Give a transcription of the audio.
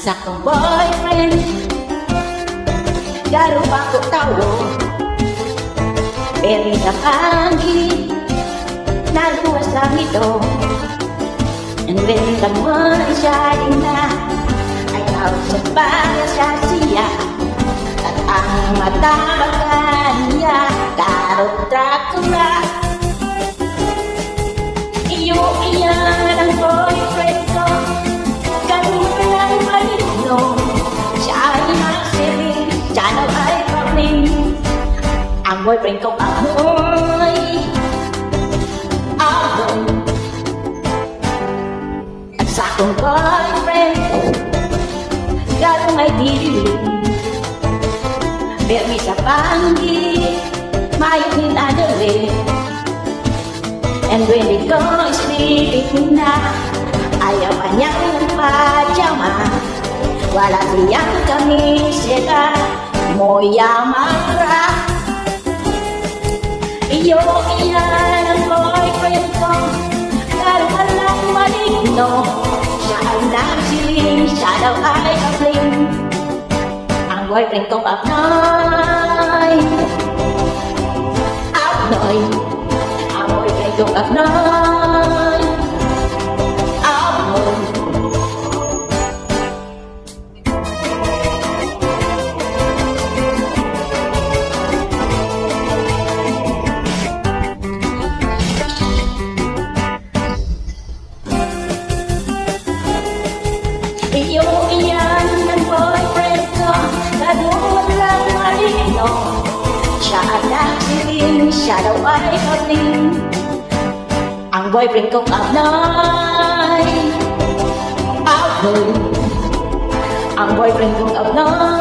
sakong boyfriend. Garo ako tao, pero sa pagi naluwas lang ito. And when the moon is shining na, ay out sa baga sa siya. At ang matabagan niya, Karot Dracula. Iyo iyan ang boyfriend ko, kanina lang malino. Siya ay nagsiring, siya daw ay kapling. Ang boyfriend ko amoy, amoy. At sa akong boyfriend, galong ay dilim. Pero sa panggi, mayroon adali. And when it goes sleeping na, ayaw pa niyang ng pajama. Wala siyang kamiseta, moya-mara. Iyo iyan ang boyfriend ko, karuhan lang maligno. Siya ay nagsiling, siya daw ay kapling. Ang boyfriend ko Abnoy, Abnoy. Ang boyfriend ko Abnoy, Abnoy. Iyo iyan ang boyfriend ko, kaduwan lang malino. Siya ang nagsiling, siya daw ay kapling. Ang boyfriend ko Abnoy, Abnoy. Ang boyfriend ko Abnoy,